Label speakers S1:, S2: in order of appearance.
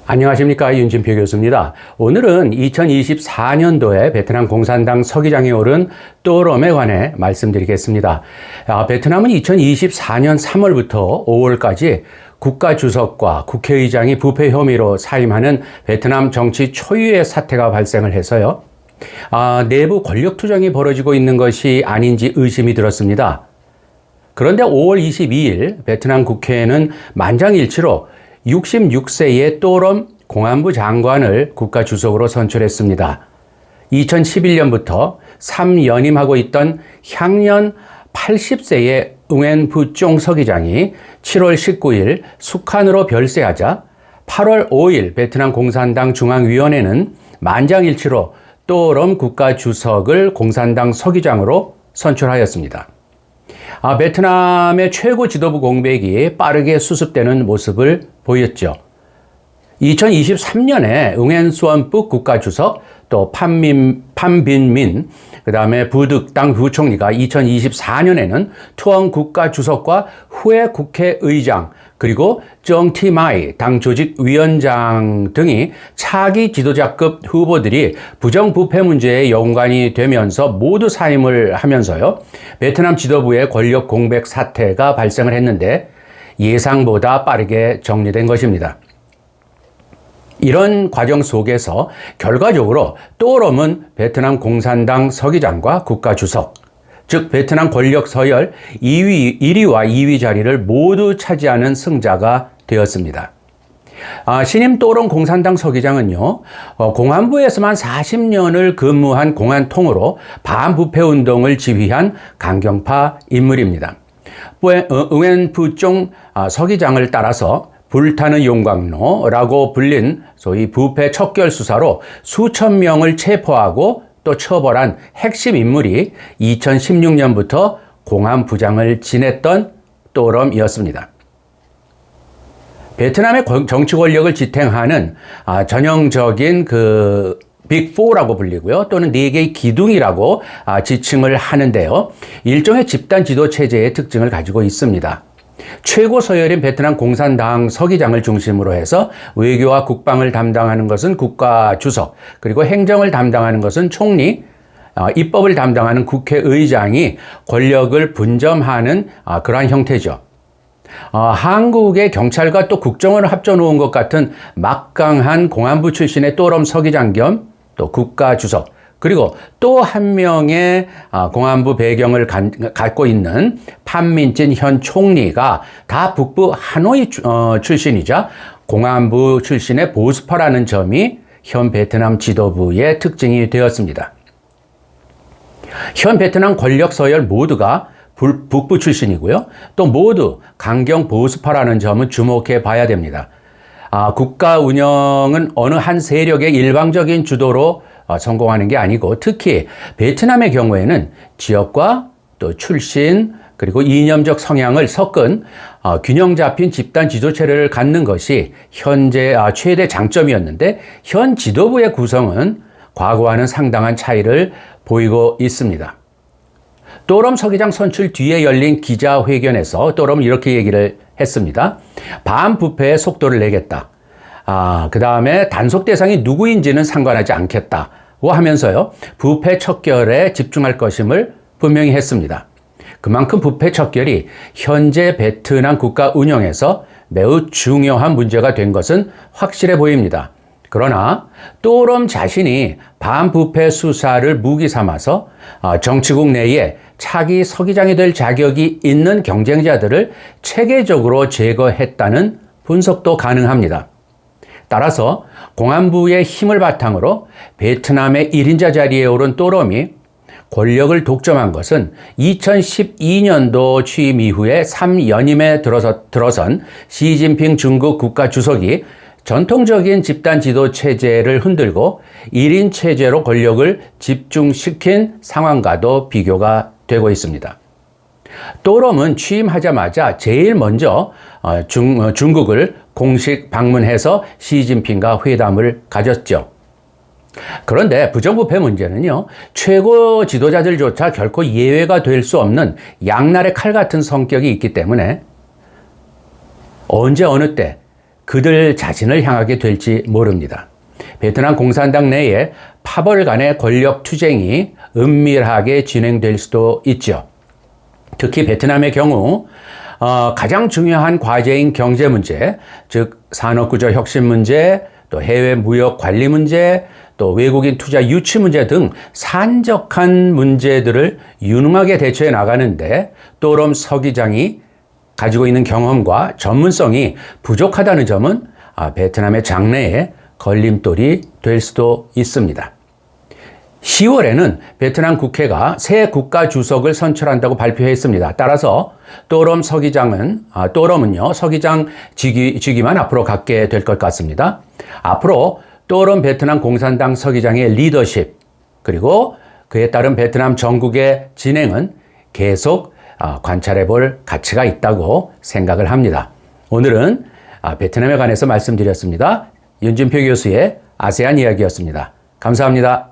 S1: 안녕하십니까, 윤진표 교수입니다. 오늘은 2024년도에 베트남 공산당 서기장에 오른 또롬에 관해 말씀드리겠습니다. 베트남은 2024년 3월부터 5월까지 국가주석과 국회의장이 부패 혐의로 사임하는 베트남 정치 초유의 사태가 발생을 해서요. 내부 권력 투쟁이 벌어지고 있는 것이 아닌지 의심이 들었습니다. 그런데 5월 22일 베트남 국회에는 만장일치로 66세의 또롬 공안부 장관을 국가주석으로 선출했습니다. 2011년부터 3연임하고 있던 향년 80세의 응엔 부쫑 서기장이 7월 19일 숙한으로 별세하자 8월 5일 베트남 공산당 중앙위원회는 만장일치로 또롬 국가주석을 공산당 서기장으로 선출하였습니다. 베트남의 최고 지도부 공백이 빠르게 수습되는 모습을 보였죠. 2023년에 응엔 수원북 국가주석, 또 판빈민, 그 다음에 부득당 부총리가 2024년에는 투엉 국가주석과 후에 국회의장, 그리고 정티마이 당조직위원장 등이 차기 지도자급 후보들이 부정부패 문제에 연관이 되면서 모두 사임을 하면서요. 베트남 지도부의 권력 공백 사태가 발생을 했는데 예상보다 빠르게 정리된 것입니다. 이런 과정 속에서 결과적으로 또롬은 베트남 공산당 서기장과 국가주석, 즉 베트남 권력 서열 1위와 2위 자리를 모두 차지하는 승자가 되었습니다. 신임 또롬 공산당 서기장은요, 공안부에서만 40년을 근무한 공안통으로 반부패 운동을 지휘한 강경파 인물입니다. 응엔 부쫑 서기장을 따라서 불타는 용광로라고 불린 소위 부패 척결 수사로 수천 명을 체포하고 또 처벌한 핵심 인물이 2016년부터 공안부장을 지냈던 또롬이었습니다. 베트남의 정치 권력을 지탱하는 전형적인 빅4라고 불리고요. 또는 4개의 기둥이라고 지칭을 하는데요. 일종의 집단 지도 체제의 특징을 가지고 있습니다. 최고 서열인 베트남 공산당 서기장을 중심으로 해서 외교와 국방을 담당하는 것은 국가주석, 그리고 행정을 담당하는 것은 총리, 입법을 담당하는 국회의장이 권력을 분점하는 그러한 형태죠. 한국의 경찰과 또 국정원을 합쳐놓은 것 같은 막강한 공안부 출신의 또롬 서기장 겸 또 국가주석, 그리고 또 한 명의 공안부 배경을 갖고 있는 판민진 현 총리가 다 북부 하노이 출신이자 공안부 출신의 보수파라는 점이 현 베트남 지도부의 특징이 되었습니다. 현 베트남 권력 서열 모두가 북부 출신이고요. 또 모두 강경 보수파라는 점은 주목해 봐야 됩니다. 국가 운영은 어느 한 세력의 일방적인 주도로 성공하는 게 아니고, 특히 베트남의 경우에는 지역과 또 출신, 그리고 이념적 성향을 섞은 균형 잡힌 집단 지도체를 갖는 것이 현재 최대 장점이었는데, 현 지도부의 구성은 과거와는 상당한 차이를 보이고 있습니다. 또롬 서기장 선출 뒤에 열린 기자회견에서 또롬은 이렇게 얘기를 했습니다. 반부패의 속도를 내겠다. 그 다음에 단속 대상이 누구인지는 상관하지 않겠다고 하면서요, 부패 척결에 집중할 것임을 분명히 했습니다. 그만큼 부패 척결이 현재 베트남 국가 운영에서 매우 중요한 문제가 된 것은 확실해 보입니다. 그러나 또롬 자신이 반부패 수사를 무기 삼아서 정치국 내에 차기 서기장이 될 자격이 있는 경쟁자들을 체계적으로 제거했다는 분석도 가능합니다. 따라서 공안부의 힘을 바탕으로 베트남의 1인자 자리에 오른 또롬이 권력을 독점한 것은 2012년도 취임 이후에 3연임에 들어선 시진핑 중국 국가주석이 전통적인 집단 지도 체제를 흔들고 1인 체제로 권력을 집중시킨 상황과도 비교가 되고 있습니다. 또롬은 취임하자마자 제일 먼저 중국을 공식 방문해서 시진핑과 회담을 가졌죠. 그런데 부정부패 문제는요, 최고 지도자들조차 결코 예외가 될 수 없는 양날의 칼 같은 성격이 있기 때문에 언제 어느 때 그들 자신을 향하게 될지 모릅니다. 베트남 공산당 내에 파벌 간의 권력 투쟁이 은밀하게 진행될 수도 있죠. 특히 베트남의 경우 가장 중요한 과제인 경제 문제, 즉 산업구조 혁신 문제, 또 해외 무역 관리 문제, 또 외국인 투자 유치 문제 등 산적한 문제들을 유능하게 대처해 나가는데 또롬 서기장이 가지고 있는 경험과 전문성이 부족하다는 점은 베트남의 장래에 걸림돌이 될 수도 있습니다. 10월에는 베트남 국회가 새 국가 주석을 선출한다고 발표했습니다. 따라서 또롬 서기장은요, 서기장 직위만 앞으로 갖게 될 것 같습니다. 앞으로 또롬 베트남 공산당 서기장의 리더십, 그리고 그에 따른 베트남 정국의 진행은 계속 관찰해 볼 가치가 있다고 생각을 합니다. 오늘은 베트남에 관해서 말씀드렸습니다. 윤준표 교수의 아세안 이야기였습니다. 감사합니다.